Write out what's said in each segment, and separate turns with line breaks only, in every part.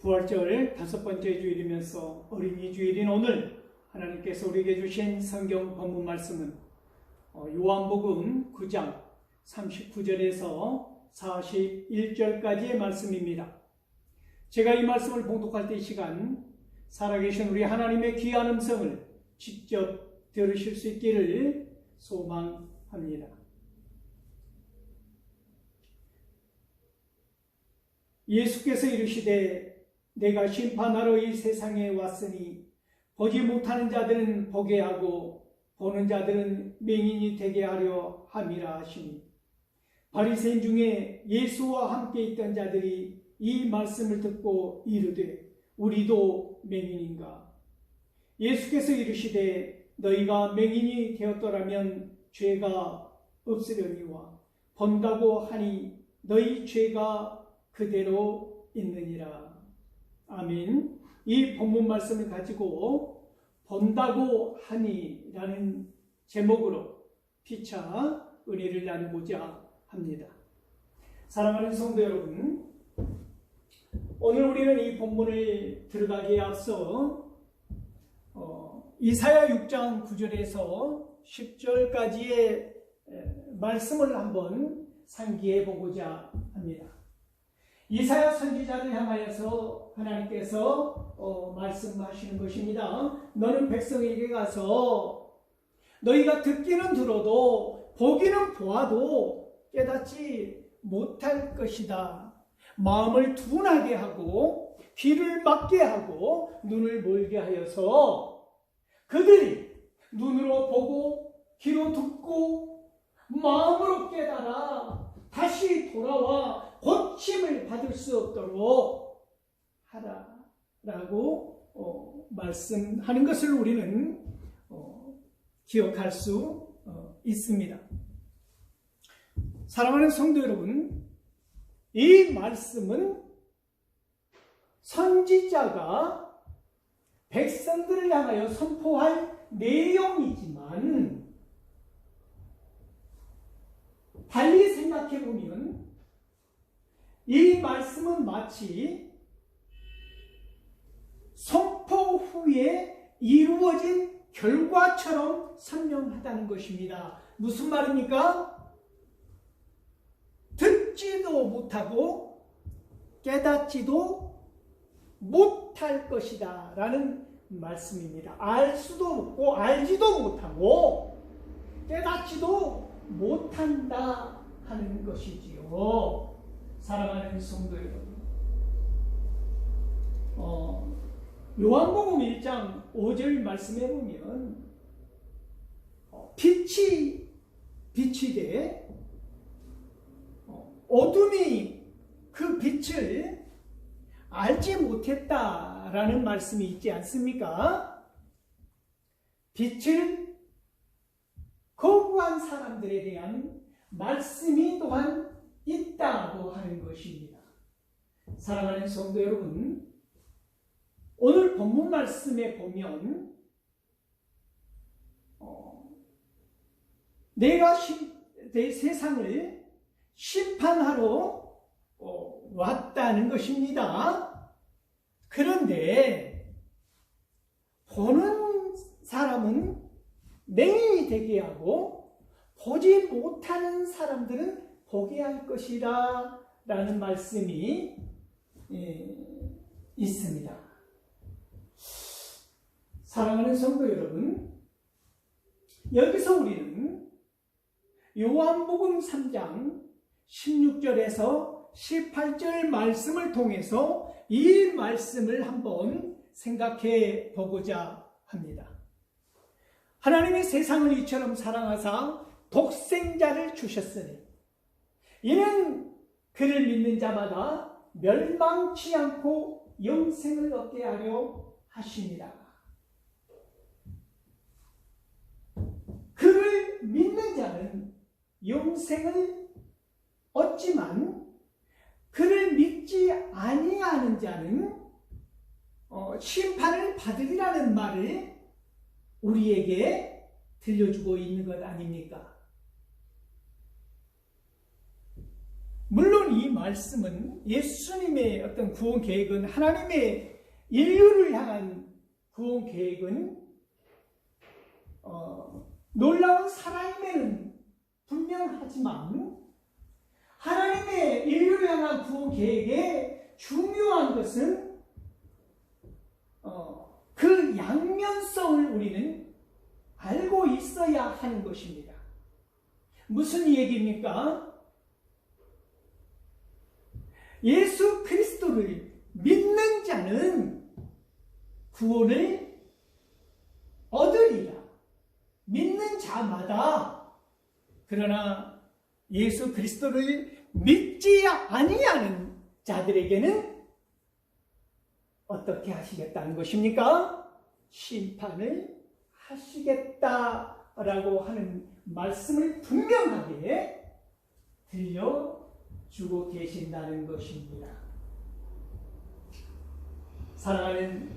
부활절 5번째 주일이면서 어린이 주일인 오늘 하나님께서 우리에게 주신 성경 본문 말씀은 요한복음 9장 39절에서 41절까지의 말씀입니다. 제가 이 말씀을 봉독할 때 이 시간 살아계신 우리 하나님의 귀한 음성을 직접 들으실 수 있기를 소망합니다. 예수께서 이르시되 내가 심판하러 이 세상에 왔으니 보지 못하는 자들은 보게 하고 보는 자들은 맹인이 되게 하려 함이라 하시니, 바리새인 중에 예수와 함께 있던 자들이 이 말씀을 듣고 이르되 우리도 맹인인가? 예수께서 이르시되 너희가 맹인이 되었더라면 죄가 없으려니와 본다고 하니 너희 죄가 그대로 있느니라. 아멘. 이 본문 말씀을 가지고 본다고 하니 라는 제목으로 피차 은혜를 나누고자 합니다. 사랑하는 성도 여러분, 오늘 우리는 이 본문을 들어가기에 앞서 이사야 6장 9절에서 10절까지의 말씀을 한번 상기해 보고자 합니다. 이사야 선지자를 향하여서 하나님께서 말씀하시는 것입니다. 너는 백성에게 가서 너희가 듣기는 들어도 보기는 보아도 깨닫지 못할 것이다. 마음을 둔하게 하고 귀를 막게 하고 눈을 멀게 하여서 그들이 눈으로 보고 귀로 듣고 마음으로 깨달아 다시 돌아와 고침을 받을 수 없도록 하라라고 말씀하는 것을 우리는 기억할 수 있습니다. 사랑하는 성도 여러분, 이 말씀은 선지자가 백성들을 향하여 선포할 내용이지만 달리 생각해 보면 이 말씀은 마치 선포 후에 이루어진 결과처럼 선명하다는 것입니다. 무슨 말입니까? 듣지도 못하고 깨닫지도 못할 것이다 라는 말씀입니다. 알 수도 없고 알지도 못하고 깨닫지도 못한다 하는 것이지요. 사랑하는 성도 여러분, 요한복음 1장 5절 말씀해 보면 빛이 비치되 어둠이 그 빛을 알지 못했다라는 말씀이 있지 않습니까? 빛을 거부한 사람들에 대한 말씀이 또한 있다고 하는 것입니다. 사랑하는 성도 여러분, 오늘 본문 말씀에 보면 내가 세상을 심판하러 왔다는 것입니다. 그런데 보는 사람은 맹인이 되게 하고 보지 못하는 사람들은 보게 할 것이라 라는 말씀이 있습니다. 사랑하는 성도 여러분, 여기서 우리는 요한복음 3장 16절에서 18절 말씀을 통해서 이 말씀을 한번 생각해 보고자 합니다. 하나님이 세상을 이처럼 사랑하사 독생자를 주셨으니 이는 그를 믿는 자마다 멸망치 않고 영생을 얻게 하려 하십니다. 그를 믿는 자는 영생을 얻지만 그를 믿지 아니하는 자는 심판을 받으리라는 말을 우리에게 들려주고 있는 것 아닙니까? 물론 이 말씀은 예수님의 어떤 구원 계획은, 하나님의 인류를 향한 구원 계획은 놀라운 살아임에는 분명하지만, 하나님의 인류를 향한 구원 계획의 중요한 것은 그 양면성을 우리는 알고 있어야 하는 것입니다. 무슨 얘기입니까? 예수 그리스도를 믿는 자는 구원을 얻으리라. 믿는 자마다. 그러나 예수 그리스도를 믿지 아니하는 자들에게는 어떻게 하시겠다는 것입니까? 심판을 하시겠다라고 하는 말씀을 분명하게 들려주고 계신다는 것입니다. 사랑하는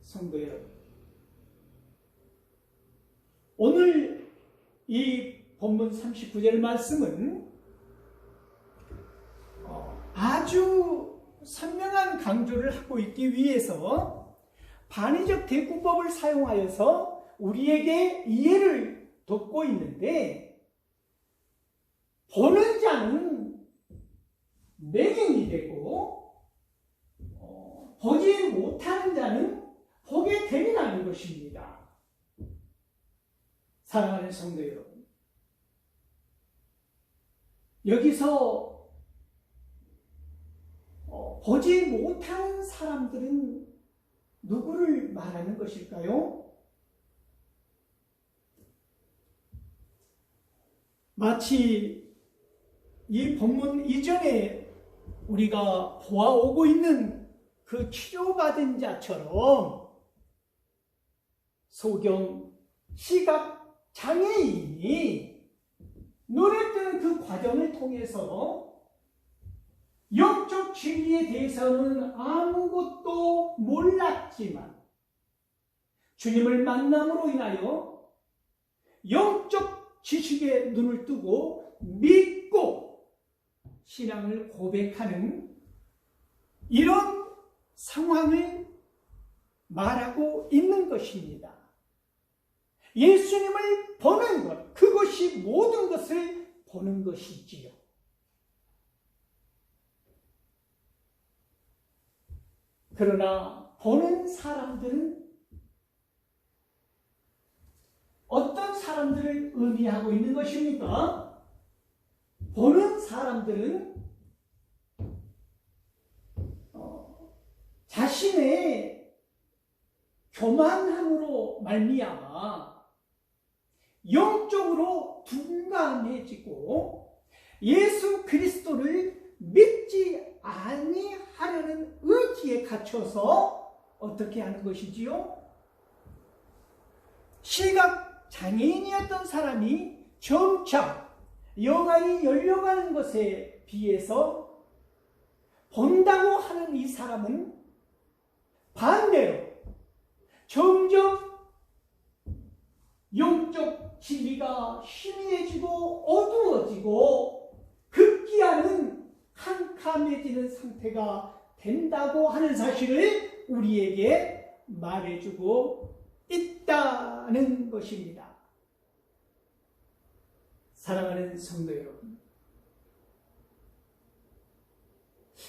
성도 여러분, 오늘 이 본문 39절 말씀은 아주 선명한 강조를 하고 있기 위해서 반의적 대구법을 사용하여서 우리에게 이해를 돕고 있는데, 보는 자는 맹인이 되고 보지 못하는 자는 보게 되리라는 것입니다. 사랑하는 성도 여러분, 여기서 보지 못하는 사람들은 누구를 말하는 것일까요? 마치 이 본문 이전에 우리가 보아오고 있는 그 치료받은 자처럼 소경 시각 장애인이 눈에 뜨는 그 과정을 통해서 영적 진리에 대해서는 아무것도 몰랐지만 주님을 만남으로 인하여 영적 지식에 눈을 뜨고 믿고 신앙을 고백하는 이런 상황을 말하고 있는 것입니다. 예수님을 보는 것, 그것이 모든 것을 보는 것이지요. 그러나 보는 사람들은 어떤 사람들을 의미하고 있는 것입니까? 보는 사람들은 자신의 교만함으로 말미암아 영적으로 둔감해지고 예수 그리스도를 믿지 아니하려는 의지에 갇혀서 어떻게 하는 것이지요? 시각 장애인이었던 사람이 점차 영안이 열려가는 것에 비해서 본다고 하는 이 사람은 반대로 점점 영적 진리가 희미해지고 어두워지고 급기야는 캄캄해지는 상태가 된다고 하는 사실을 우리에게 말해주고 있다는 것입니다. 사랑하는 성도 여러분,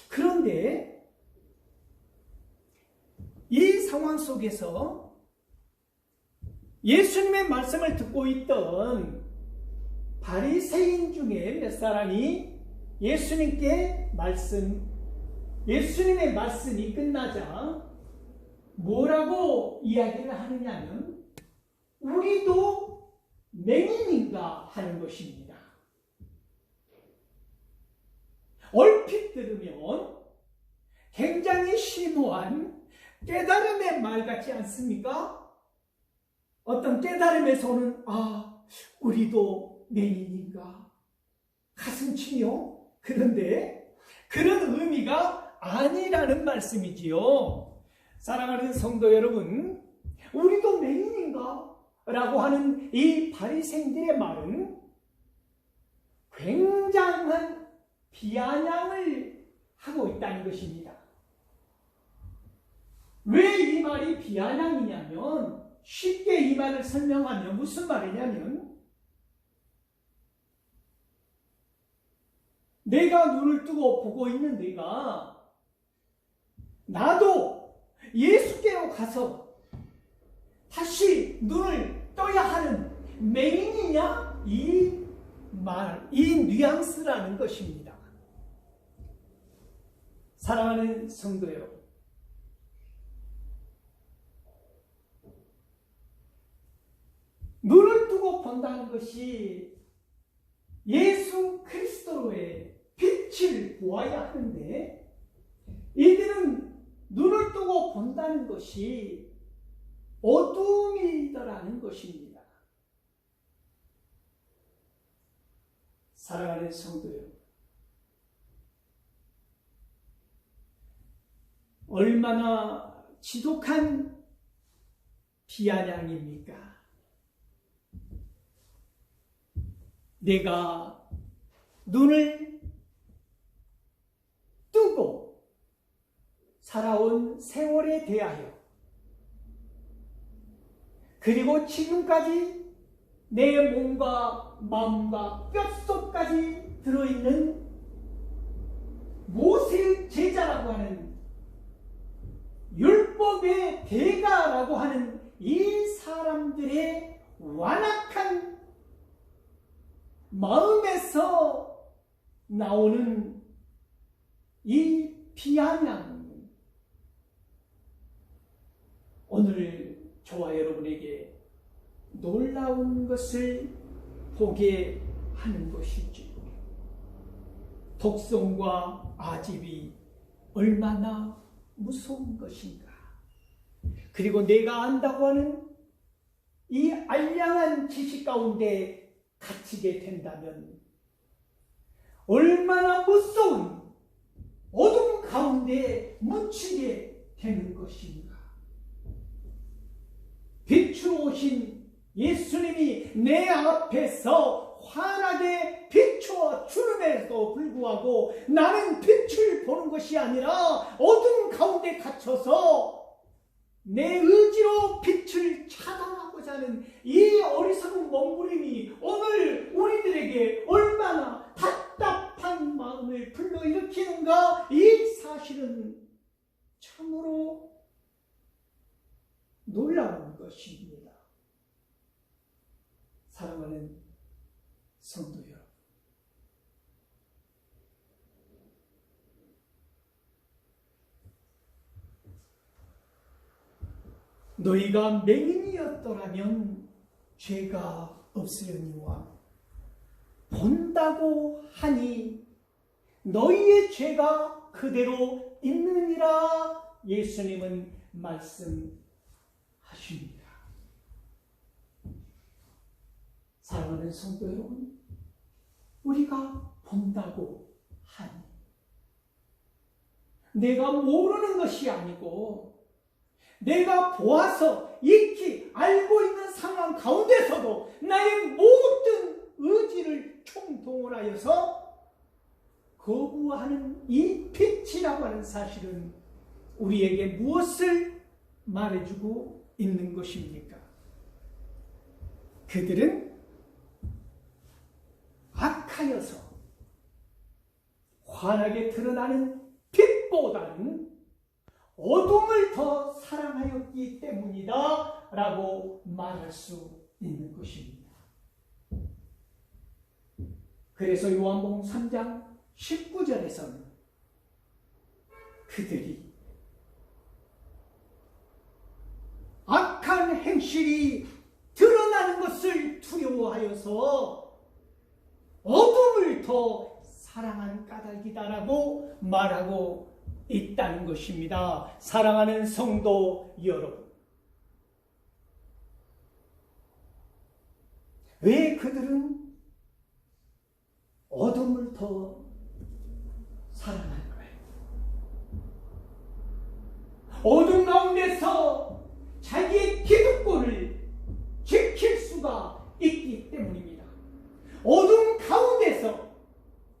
그런데 이 상황 속에서 예수님의 말씀을 듣고 있던 바리새인 중에 몇 사람이 예수님의 말씀이 끝나자 뭐라고 이야기를 하느냐면 우리도 맹인인가 하는 것입니다. 얼핏 들으면 굉장히 심오한 깨달음의 말 같지 않습니까? 어떤 깨달음에서는 우리도 맹인인가 가슴 치며, 그런데 그런 의미가 아니라는 말씀이지요. 사랑하는 성도 여러분, 우리도 맹인인가? 라고 하는 이 바리새인들의 말은 굉장한 비아냥을 하고 있다는 것입니다. 왜 이 말이 비아냥이냐면, 쉽게 이 말을 설명하면 무슨 말이냐면, 내가 눈을 뜨고 보고 있는 내가 나도 예수께로 가서 다시 눈을 떠야 하는 맹인이냐? 이 뉘앙스라는 것입니다. 사랑하는 성도 여러분, 눈을 뜨고 본다는 것이 예수 그리스도의 빛을 보아야 하는데, 이들은 눈을 뜨고 본다는 것이 어둠이더라는 것입니다. 사랑하는 성도 여러분, 얼마나 지독한 비아냥입니까? 내가 눈을 뜨고 살아온 세월에 대하여, 그리고 지금까지 내 몸과 마음과 뼛속까지 들어있는 모세의 제자라고 하는, 율법의 대가라고 하는 이 사람들의 완악한 마음에서 나오는 이 비아냥, 오늘 저와 여러분에게 놀라운 것을 보게 하는 것이지. 독성과 아집이 얼마나 무서운 것인가. 그리고 내가 안다고 하는 이 알량한 지식 가운데 갇히게 된다면 얼마나 무서운 어둠 가운데 묻히게 되는 것인가. 빛으로 오신 예수님이 내 앞에서 환하게 비추어 주름에도 불구하고 나는 빛을 보는 것이 아니라 어둠 가운데 갇혀서 내 의지로 빛을 차단하고자 하는 이 어리석은 몸부림이 오늘 우리들에게 얼마나 답답한 마음을 불러일으키는가. 이 사실은 참으로 놀라운 것입니다. 사랑하는 성도 여러분, 너희가 맹인이었더라면 죄가 없으려니와 본다고 하니 너희의 죄가 그대로 있느니라. 예수님은 말씀하십니다. 사랑하는 성도 여러분, 우리가 본다고 하니 내가 모르는 것이 아니고 내가 보아서 익히 알고 있는 상황 가운데서도 나의 모든 의지를 총동원하여서 거부하는 이 빛이라고 하는 사실은 우리에게 무엇을 말해주고 있는 것입니까? 그들은 악하여서 환하게 드러나는 빛보다는 어둠을 더 사랑하였기 때문이다 라고 말할 수 있는 것입니다. 그래서 요한복음 3장 19절에서는 그들이 악한 행실이 드러나는 것을 두려워하여서 어둠을 더 사랑한 까닭이다라고 말하고 있다는 것입니다. 사랑하는 성도 여러분, 왜 그들은 어둠을 더 사랑할까요? 어둠 가운데서 자기의 기득권을 지킬 수가 있기 때문입니다. 어둠 가운데서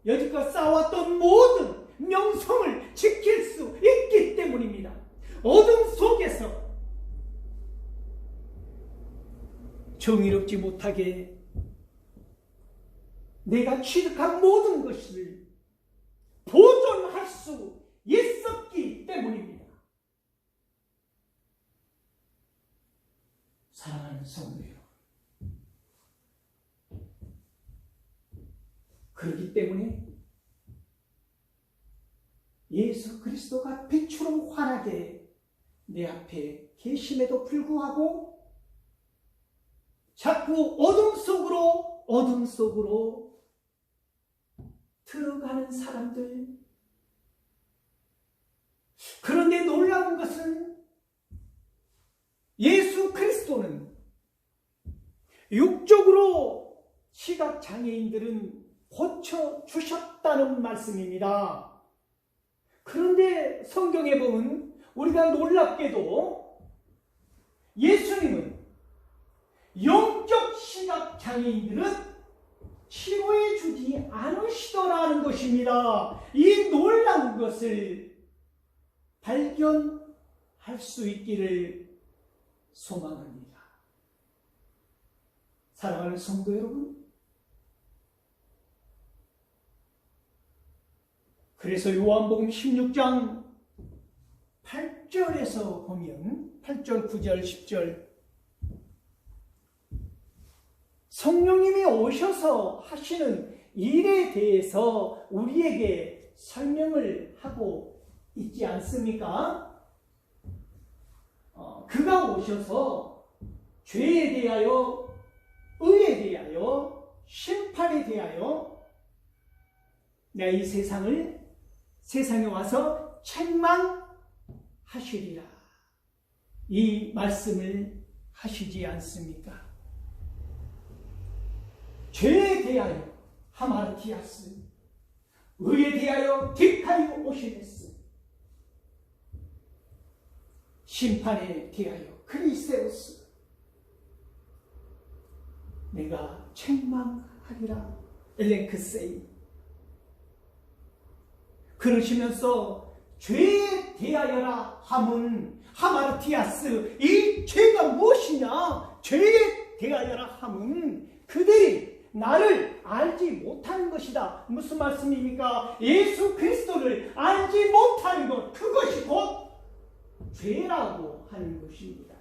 여지껏 쌓아왔던 모든 명성을 지킬 수 있기 때문입니다. 어둠 속에서 정의롭지 못하게 내가 취득한 모든 것을 보존할 수 있었기 때문입니다. 사랑하는 성도 여러분, 그렇기 때문에 예수 그리스도가 빛으로 환하게 내 앞에 계심에도 불구하고 자꾸 어둠 속으로 들어가는 사람들. 그런데 놀라운 것은 예수 그리스도는 육적으로 시각장애인들은 고쳐주셨다는 말씀입니다. 그런데 성경에 보면 우리가 놀랍게도 예수님은 영적 시각장애인들은 치료해 주지 않으시더라는 것입니다. 이 놀라운 것을 발견할 수 있기를 소망합니다. 사랑하는 성도 여러분, 그래서 요한복음 16장 8절에서 보면 8절, 9절, 10절 성령님이 오셔서 하시는 일에 대해서 우리에게 설명을 하고 있지 않습니까? 그가 오셔서 죄에 대하여, 의에 대하여, 심판에 대하여 내가 이 세상에 와서 책망하시리라, 이 말씀을 하시지 않습니까? 죄에 대하여 하마르티아스, 의에 대하여 디카이오 오시네스, 심판에 대하여 크리세우스, 내가 책망하리라, 엘렌크세이. 그러시면서 죄에 대하여라 함은 하마르티아스, 이 죄가 무엇이냐? 죄에 대하여라 함은 그들이 나를 알지 못하는 것이다. 무슨 말씀입니까? 예수 그리스도를 알지 못하는 것, 그것이 곧 죄라고 하는 것입니다.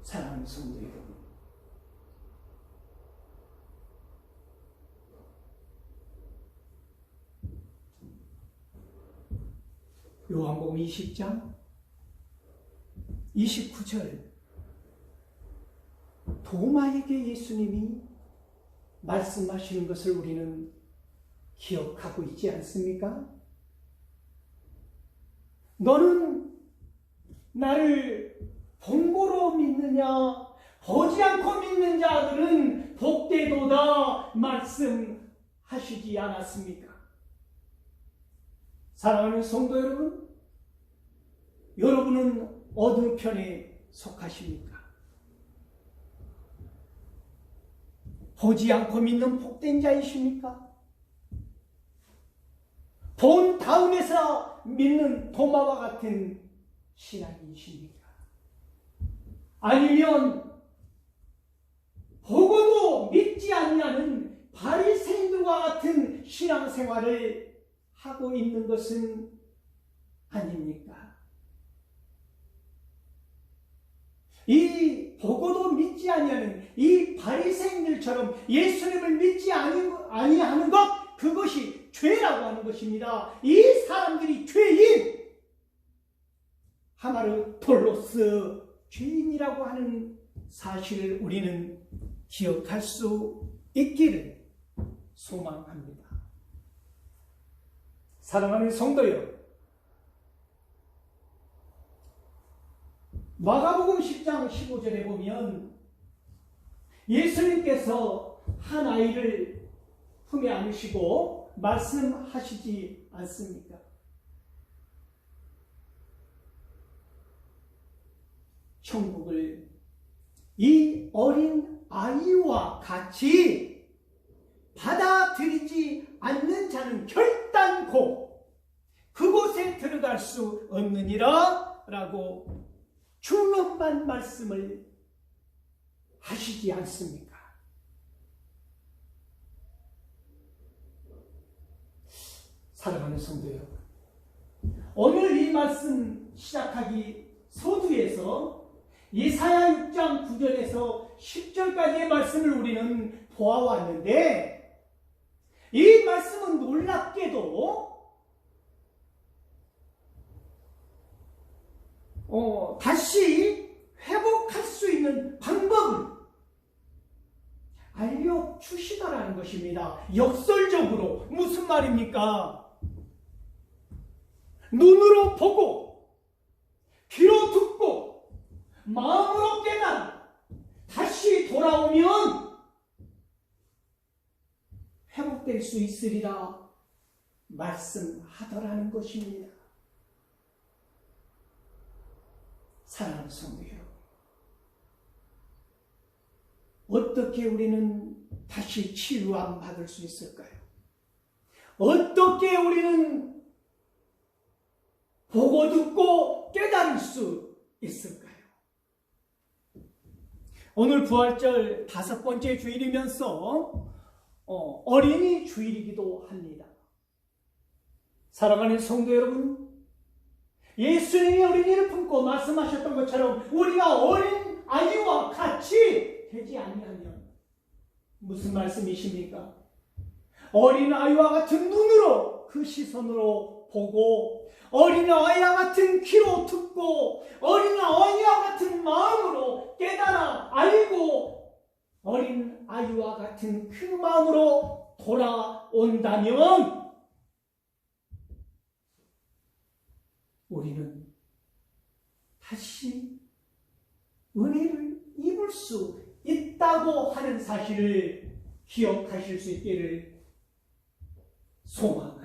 사랑하는 성도 여러분, 요한복음 20장 29절 도마에게 예수님이 말씀하시는 것을 우리는 기억하고 있지 않습니까? 너는 나를 본고로 믿느냐? 보지 않고 믿는 자들은 복되도다 말씀하시지 않았습니까? 사랑하는 성도 여러분, 여러분은 어느 편에 속하십니까? 보지 않고 믿는 복된 자이십니까? 본 다음에서 믿는 도마와 같은 신앙이십니까? 아니면 보고도 믿지 않냐는 바리새인들과 같은 신앙생활을 하고 있는 것은 아닙니까? 이 보고도 믿지 아니하는 이 바리새인들처럼 예수님을 믿지 아니하는 것, 그것이 죄라고 하는 것입니다. 이 사람들이 죄인, 하마르톨로스 죄인이라고 하는 사실을 우리는 기억할 수 있기를 소망합니다. 사랑하는 성도 여러분, 마가복음 10장 15절에 보면 예수님께서 한 아이를 품에 안으시고 말씀하시지 않습니까? 천국을 이 어린 아이와 같이 받아들이지 않는 자는 결단코 그곳에 들어갈 수 없느니라 라고 중요한 말씀을 하시지 않습니까? 사랑하는 성도 여러분, 오늘 이 말씀 시작하기 서두에서 이사야 6장 9절에서 10절까지의 말씀을 우리는 보아왔는데, 이 말씀은 놀랍게도 다시 회복할 수 있는 방법을 알려주시다라는 것입니다. 역설적으로 무슨 말입니까? 눈으로 보고 귀로 듣고 마음으로 깨달아 다시 돌아오면 회복될 수 있으리라 말씀하더라는 것입니다. 사랑하는 성도 여러분, 어떻게 우리는 다시 치유함 받을 수 있을까요? 어떻게 우리는 보고 듣고 깨달을 수 있을까요? 오늘 부활절 5번째 주일이면서 어린이 주일이기도 합니다. 사랑하는 성도 여러분, 예수님이 어린이를 품고 말씀하셨던 것처럼 우리가 어린 아이와 같이 되지 아니하면 무슨 말씀이십니까? 어린 아이와 같은 눈으로, 그 시선으로 보고, 어린 아이와 같은 귀로 듣고, 어린 아이와 같은 마음으로 깨달아 알고, 어린 아이와 같은 그 마음으로 돌아온다면 우리는 다시 은혜를 입을 수 있다고 하는 사실을 기억하실 수 있기를 소망합니다.